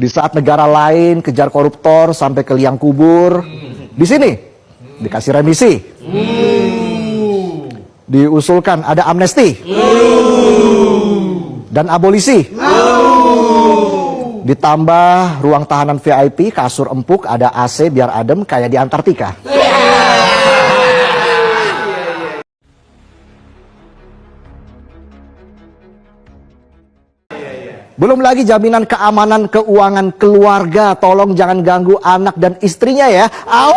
Di saat negara lain kejar koruptor sampai ke liang kubur, di sini dikasih remisi. Diusulkan ada amnesti dan abolisi. Ditambah ruang tahanan VIP, kasur empuk, ada AC biar adem kayak di Antartika. Belum lagi jaminan keamanan keuangan keluarga. Tolong jangan ganggu anak dan istrinya ya. Au!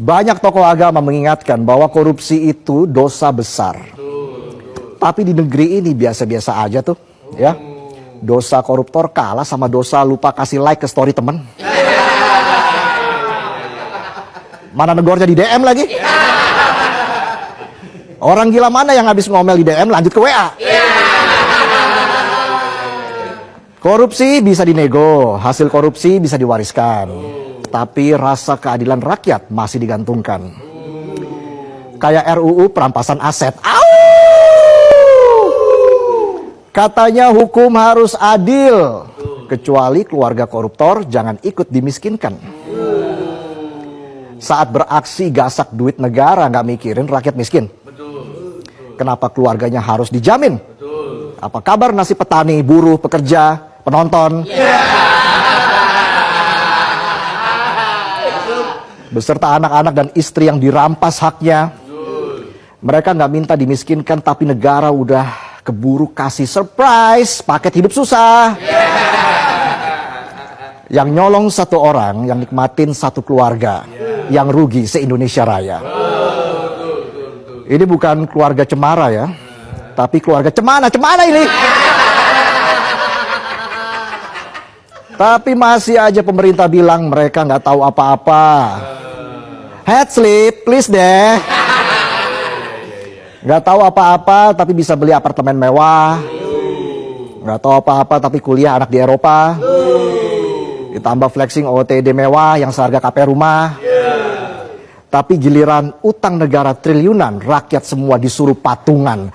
Banyak tokoh agama mengingatkan bahwa korupsi itu dosa besar. Tapi di negeri ini biasa-biasa aja tuh, ya. Dosa koruptor kalah sama dosa lupa kasih like ke story temen. Mana negornya di DM lagi? Orang gila mana yang habis ngomel di DM lanjut ke WA? Korupsi bisa dinego, hasil korupsi bisa diwariskan. Tapi rasa keadilan rakyat masih digantungkan. Kayak RUU perampasan aset. Au! Katanya hukum harus adil. Kecuali keluarga koruptor jangan ikut dimiskinkan. Saat beraksi gasak duit negara nggak mikirin rakyat miskin. Kenapa keluarganya harus dijamin? Apa kabar nasib petani, buruh, pekerja, penonton? Beserta anak-anak dan istri yang dirampas haknya. Mereka nggak minta dimiskinkan, tapi negara udah keburu kasih surprise, paket hidup susah. Yang nyolong satu orang, yang nikmatin satu keluarga. Yang rugi se-Indonesia Raya. Ini bukan keluarga cemara ya, tapi keluarga cemana ini. Tapi masih aja pemerintah bilang mereka nggak tahu apa-apa. Head slip, please deh. Nggak tahu apa-apa, tapi bisa beli apartemen mewah. Nggak tahu apa-apa, tapi kuliah anak di Eropa. Ditambah flexing OOTD mewah yang seharga KP rumah. Tapi giliran utang negara triliunan, rakyat semua disuruh patungan.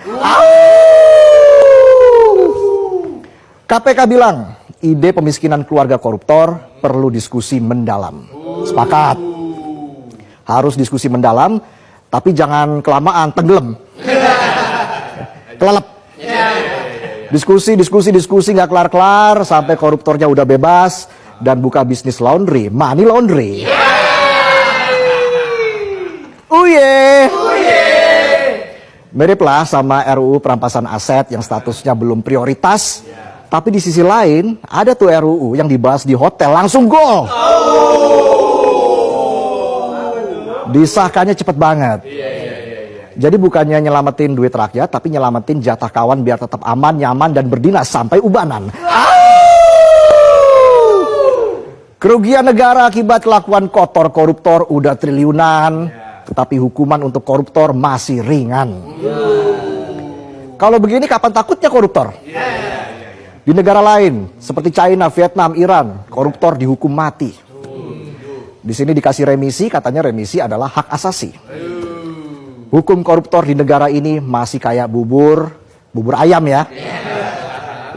KPK bilang, ide pemiskinan keluarga koruptor perlu diskusi mendalam. Sepakat. Harus diskusi mendalam, tapi jangan kelamaan, tenggelam. Kelelep. Diskusi nggak kelar-kelar sampai koruptornya udah bebas dan buka bisnis laundry, money laundry. Miriplah sama RUU perampasan aset yang statusnya belum prioritas. Tapi di sisi lain, ada tuh RUU yang dibahas di hotel, langsung gol. Disahkannya cepet banget. Jadi bukannya nyelamatin duit rakyat, tapi nyelamatin jatah kawan biar tetap aman, nyaman, dan berdinas sampai ubanan. Kerugian negara akibat kelakuan kotor koruptor udah triliunan. Tetapi hukuman untuk koruptor masih ringan. Kalau begini kapan takutnya koruptor? Di negara lain seperti China, Vietnam, Iran, koruptor dihukum mati. Di sini dikasih remisi, katanya remisi adalah hak asasi. Hukum koruptor di negara ini masih kayak bubur ayam ya.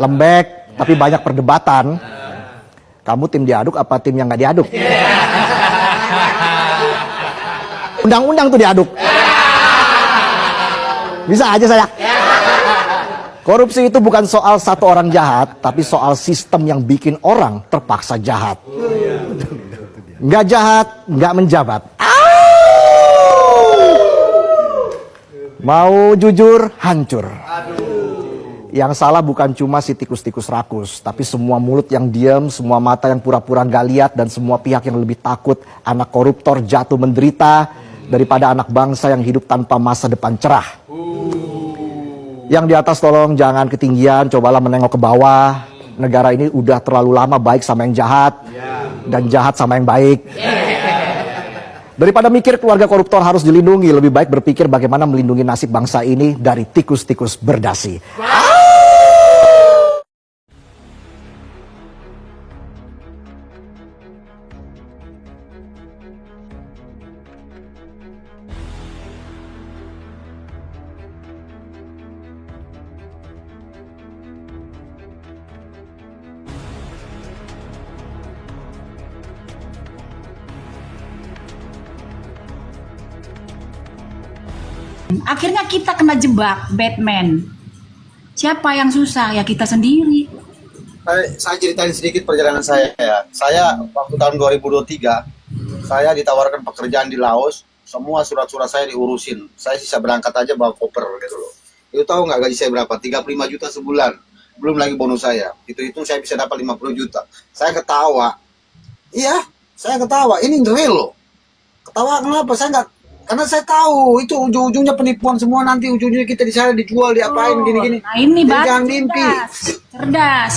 Lembek, tapi banyak perdebatan. Kamu tim diaduk apa tim yang nggak diaduk? Undang-undang tuh diaduk. Bisa aja saya. Korupsi itu bukan soal satu orang jahat, tapi soal sistem yang bikin orang terpaksa jahat. Nggak jahat, nggak menjabat. Mau jujur, hancur. Yang salah bukan cuma si tikus-tikus rakus, tapi semua mulut yang diam, semua mata yang pura-pura nggak lihat, dan semua pihak yang lebih takut anak koruptor jatuh menderita daripada anak bangsa yang hidup tanpa masa depan cerah. Yang di atas tolong jangan ketinggian, cobalah menengok ke bawah. Negara ini udah terlalu lama baik sama yang jahat, dan jahat sama yang baik. Daripada mikir keluarga koruptor harus dilindungi, lebih baik berpikir bagaimana melindungi nasib bangsa ini dari tikus-tikus berdasi. Akhirnya kita kena jebak Batman. Siapa yang susah? Ya kita sendiri. Saya ceritain sedikit perjalanan saya ya. Saya waktu tahun 2023, saya ditawarkan pekerjaan di Laos, semua surat-surat saya diurusin. Saya sisa berangkat aja bawa koper gitu loh. Itu tahu nggak gaji saya berapa? 35 juta sebulan. Belum lagi bonus saya. Itu saya bisa dapat 50 juta. Saya ketawa. Iya, saya ketawa. Ini real loh. Ketawa kenapa? Saya nggak, karena saya tahu itu ujung-ujungnya penipuan semua, nanti ujungnya kita di sana dijual, diapain gini-gini. Nah ini Jadi baru jangan mimpi. cerdas.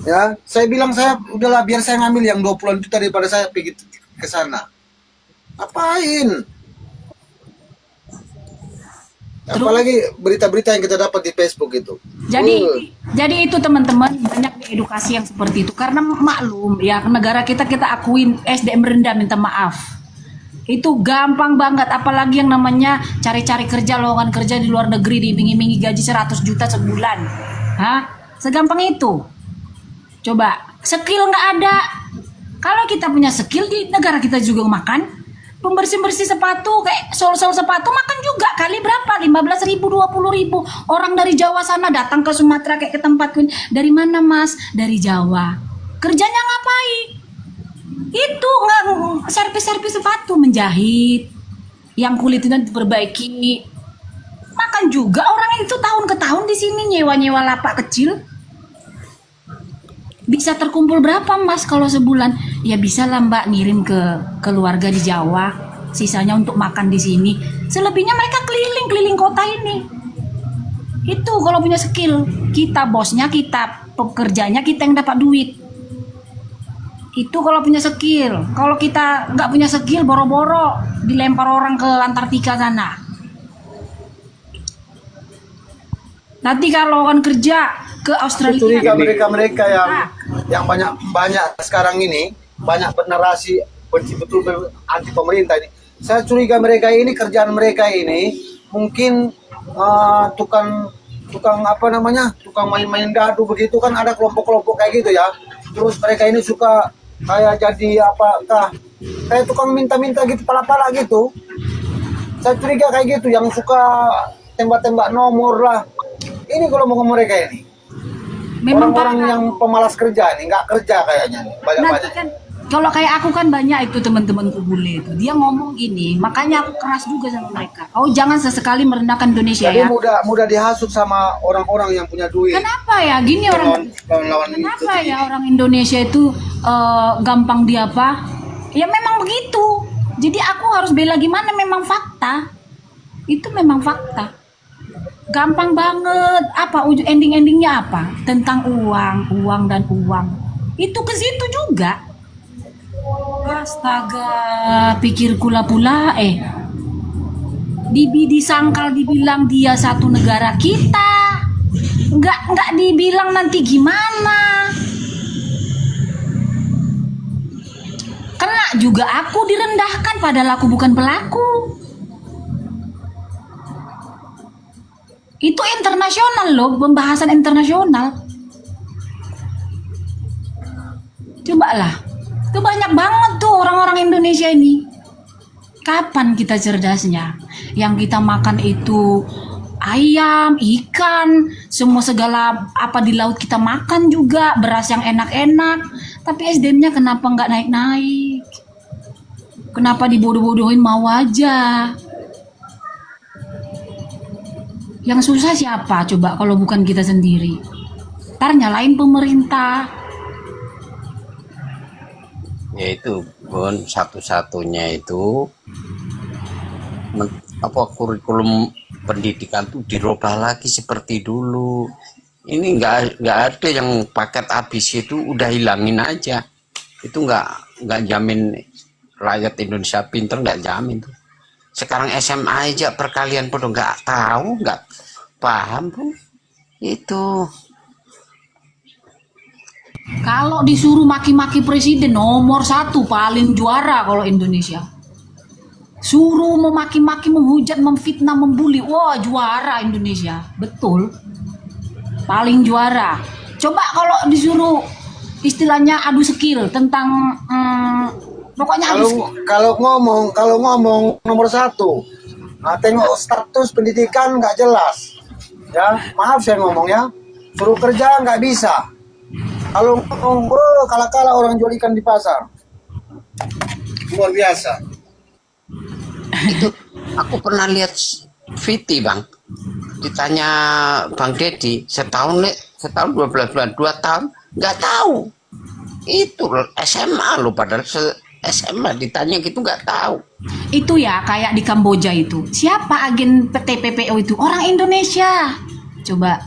Ya, saya bilang saya udahlah biar saya ngambil yang 20 juta daripada saya pergi ke sana. Apain? Apalagi berita-berita yang kita dapat di Facebook itu. Jadi itu teman-teman, banyak edukasi yang seperti itu karena maklum ya, negara kita akuin SDM rendah, minta maaf. Itu gampang banget, apalagi yang namanya cari-cari kerja, lowongan kerja di luar negeri diiming-imingi gaji 100 juta sebulan. Hah? Segampang itu. Coba, skill nggak ada. Kalau kita punya skill, di negara kita juga makan. Pembersih-bersih sepatu, kayak sol-sol sepatu makan juga. Kali berapa? 15.000, 20.000. Orang dari Jawa sana datang ke Sumatera kayak ke tempatku. Dari mana mas? Dari Jawa. Kerjanya ngapain? Itu nggak servis-servis sepatu, menjahit. Yang kulitnya diperbaiki. Makan juga orang itu tahun ke tahun di sini nyewa-nyewa lapak kecil. Bisa terkumpul berapa mas kalau sebulan? Ya bisa lah mbak, ngirim ke keluarga di Jawa, sisanya untuk makan di sini. Selebihnya mereka keliling kota ini. Itu kalau punya skill. Kita bosnya, kita pekerjanya, kita yang dapat duit. Itu kalau punya skill. Kalau kita nggak punya skill, boro-boro dilempar orang ke Antartika sana. Nanti kalau kan kerja ke Australia. Aku curiga mereka yang banyak sekarang ini, banyak bernarasi betul anti pemerintah ini. Saya curiga mereka ini, kerjaan mereka ini mungkin tukang apa namanya, tukang main-main dadu begitu kan, ada kelompok-kelompok kayak gitu ya. Terus mereka ini suka kayak jadi apakah kayak tukang minta-minta gitu, pala-pala gitu. Saya curiga kayak gitu, yang suka tembak-tembak nomor lah. Ini kalau mau mereka ini orang-orang yang pemalas kerja nih, nggak kerja kayaknya nih, banyak-banyak. Kan, kalau kayak aku kan banyak itu teman-temanku bule itu, dia ngomong gini, makanya aku keras juga sama mereka. Oh jangan sesekali merendahkan Indonesia. Jadi ya. Mudah dihasut sama orang-orang yang punya duit. Kenapa ya gini kenapa ya orang Indonesia itu gampang di apa? Ya memang begitu. Jadi aku harus bela gimana? Memang fakta. Itu memang fakta. Gampang banget. Apa ending-endingnya apa? Tentang uang dan uang. Itu ke situ juga. Astaga, pikirku lah pula disangkal dibilang dia satu negara kita. Enggak dibilang nanti gimana. Kena juga aku direndahkan padahal aku bukan pelaku. Itu internasional loh, pembahasan internasional. Cobalah. Itu banyak banget tuh orang-orang Indonesia ini. Kapan kita cerdasnya? Yang kita makan itu ayam, ikan, semua segala apa di laut kita makan juga, beras yang enak-enak. Tapi SDM-nya kenapa nggak naik-naik? Kenapa dibodoh-bodohin mau aja? Yang susah siapa coba kalau bukan kita sendiri? Ntar nyalain pemerintah. Ya itu Bun, satu-satunya itu kurikulum pendidikan tuh dirubah lagi seperti dulu. Ini nggak ada yang paket ABC itu udah hilangin aja. Itu nggak jamin rakyat Indonesia pinter, nggak jamin tuh. Sekarang SMA aja perkalian pun nggak tahu, nggak paham pun itu. Kalau disuruh maki-maki presiden nomor 1 paling juara kalau Indonesia. Suruh memaki-maki, menghujat, memfitnah, membuli, wah juara Indonesia, betul. Paling juara. Coba kalau disuruh istilahnya adu skill tentang pokoknya kalau ngomong nomor 1 Nah, tengok status pendidikan nggak jelas. Ya, maaf saya ngomong ya. Suruh kerja nggak bisa. Kalau ngomong, kala-kala orang jual ikan di pasar. Luar biasa. Itu aku pernah lihat Viti bang, ditanya Bang Deddy setahun 12 bulan 2 tahun nggak tahu itu SMA lo, padahal SMA ditanya gitu nggak tahu. Itu ya kayak di Kamboja itu. Siapa agen PT PPO itu? Orang Indonesia. Coba.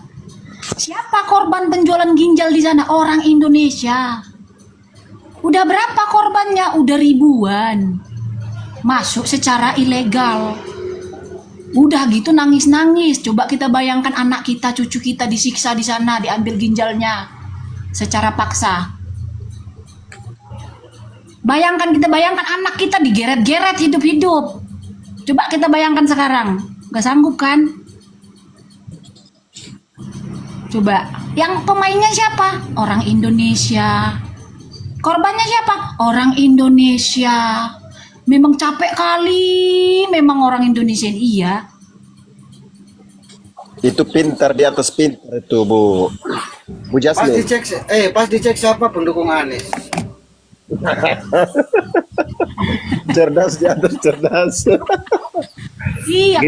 Siapa korban penjualan ginjal di sana? Orang Indonesia. Udah berapa korbannya? Udah ribuan. Masuk secara ilegal. Udah gitu nangis-nangis. Coba kita bayangkan anak kita, cucu kita disiksa di sana, diambil ginjalnya secara paksa. Kita bayangkan anak kita digeret-geret hidup-hidup. Coba kita bayangkan sekarang. Gak sanggup kan? Coba. Yang pemainnya siapa? Orang Indonesia. Korbannya siapa? Orang Indonesia. Memang capek kali. Memang orang Indonesia ini, iya. Itu pintar di atas pintar itu Bu Pas Jasmine. dicek siapa pendukung Anies. Cerdas di atas cerdas. Iya,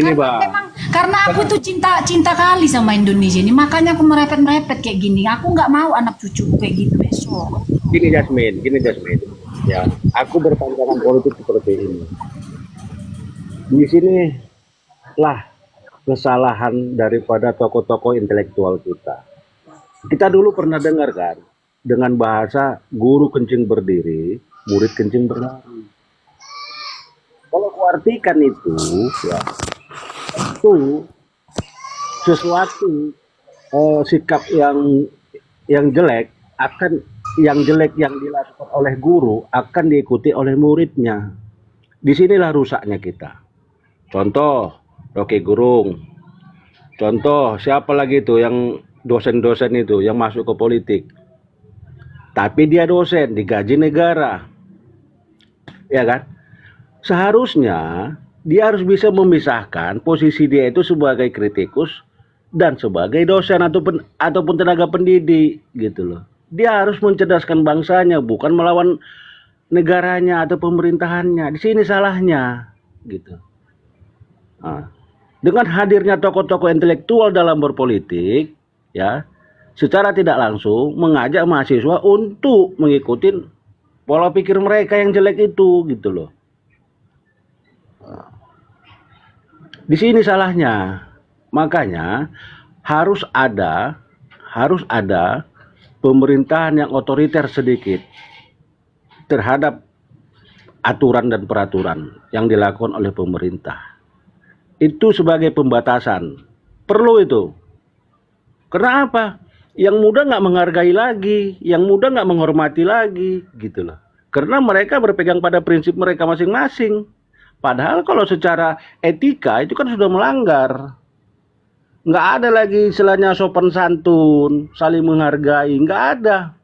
karena aku tuh cinta kali sama Indonesia ini, makanya aku merepet kayak gini. Aku nggak mau anak cucuku kayak gitu besok. Gini Jasmine. Ya, aku berpandangan politik seperti ini. Di sini lah kesalahan daripada tokoh-tokoh intelektual kita. Kita dulu pernah dengar kan, dengan bahasa guru kencing berdiri, murid kencing berlari. Kalau kuartikan itu, ya, itu sesuatu sikap yang jelek yang dilakukan oleh guru akan diikuti oleh muridnya. Disinilah rusaknya kita. Contoh Rocky Gerung. Contoh siapa lagi tuh yang dosen-dosen itu yang masuk ke politik. Tapi dia dosen digaji negara. Ya kan? Seharusnya dia harus bisa memisahkan posisi dia itu sebagai kritikus dan sebagai dosen ataupun tenaga pendidik gitu loh. Dia harus mencerdaskan bangsanya, bukan melawan negaranya atau pemerintahannya. Di sini salahnya gitu. Nah, dengan hadirnya tokoh-tokoh intelektual dalam berpolitik, ya, secara tidak langsung mengajak mahasiswa untuk mengikuti pola pikir mereka yang jelek itu gitu loh. Di sini salahnya. Makanya harus ada pemerintahan yang otoriter sedikit terhadap aturan dan peraturan yang dilakukan oleh pemerintah. Itu sebagai pembatasan. Perlu itu. Karena apa? Yang muda nggak menghargai lagi, yang muda nggak menghormati lagi, gitu loh. Karena mereka berpegang pada prinsip mereka masing-masing. Padahal kalau secara etika itu kan sudah melanggar. Nggak ada lagi istilahnya sopan santun, saling menghargai, nggak ada.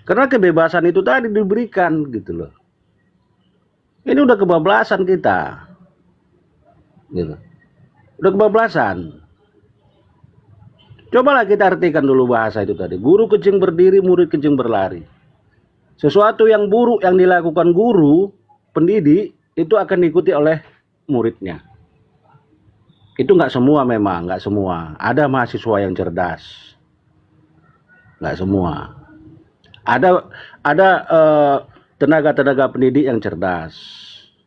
Karena kebebasan itu tadi diberikan gitu loh. Ini udah kebablasan kita. Gitu. Udah kebablasan. Cobalah kita artikan dulu bahasa itu tadi. Guru kencing berdiri, murid kencing berlari. Sesuatu yang buruk yang dilakukan guru, pendidik, itu akan diikuti oleh muridnya. Itu nggak semua memang, nggak semua. Ada mahasiswa yang cerdas. Nggak semua. Ada tenaga-tenaga pendidik yang cerdas.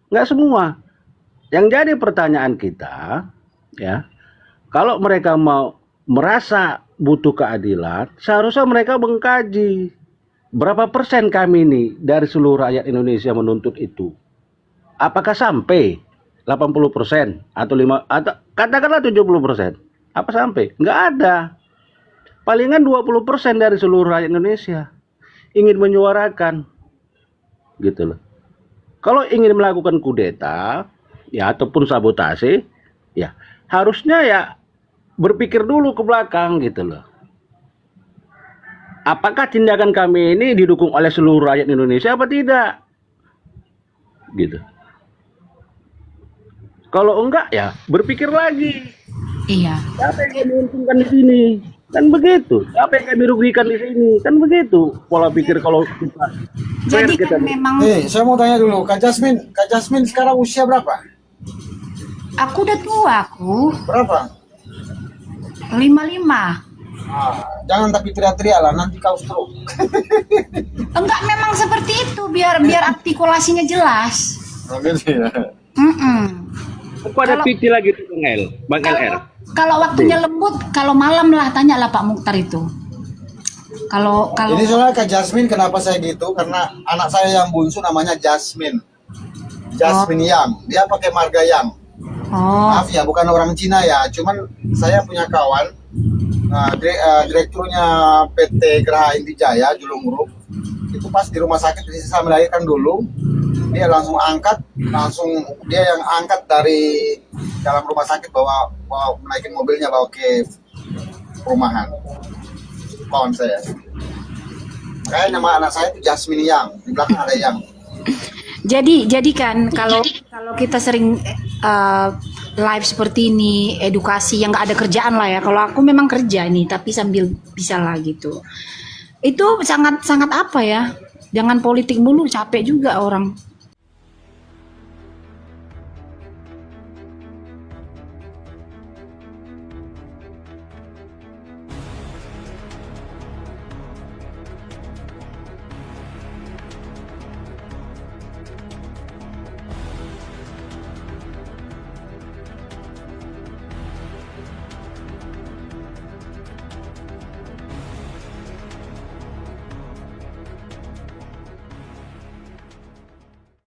Nggak semua. Yang jadi pertanyaan kita, ya, kalau mereka mau merasa butuh keadilan, seharusnya mereka mengkaji berapa persen kami ini dari seluruh rakyat Indonesia menuntut itu. Apakah sampai 80% atau katakanlah 70%? Apa sampai? Nggak ada. Palingan 20% dari seluruh rakyat Indonesia ingin menyuarakan, gitu loh. Kalau ingin melakukan kudeta, ya ataupun sabotase, ya harusnya ya berpikir dulu ke belakang, gitu loh. Apakah tindakan kami ini didukung oleh seluruh rakyat Indonesia apa tidak? Gitu. Kalau enggak ya berpikir lagi. Iya. Siapa yang kami untungkan di sini? Kan begitu. Siapa yang kami rugikan di sini? Kan begitu. Pola pikir kalau kita. Jadi kita kan memang Saya mau tanya dulu, Kak Jasmine sekarang usia berapa? aku udah tua aku Berapa? 55. Jangan tapi teriak-teriak lah, nanti kau stroke. Enggak, memang seperti itu biar artikulasinya jelas. Oh gitu ya. Aku ada Kalau- titi lagi tuh Bang LR. Kalau waktunya lembut, kalau malam lah tanyalah Pak Mukhtar itu. Kalau Ini soalnya Kak Jasmine kenapa saya gitu? Karena anak saya yang bungsu namanya Jasmine. Jasmine Yang. Dia pakai marga Yang. oh Maaf ya, bukan orang Cina ya. Cuman saya punya kawan, direkturnya PT Geraha Inti Jaya, Julung Group. Itu pas di rumah sakit, saya melahirkan dulu. Dia langsung dia yang angkat dari dalam rumah sakit bawa menaikin mobilnya bawa ke perumahan. Kawan saya. Makanya nama anak saya itu Jasmine Yang. Di belakang ada Yang. jadi kan kalau kita sering live seperti ini, edukasi yang nggak ada kerjaan lah ya. Kalau aku memang kerja nih, tapi sambil bisa lah gitu. Itu sangat apa ya? Jangan politik mulu, capek juga orang.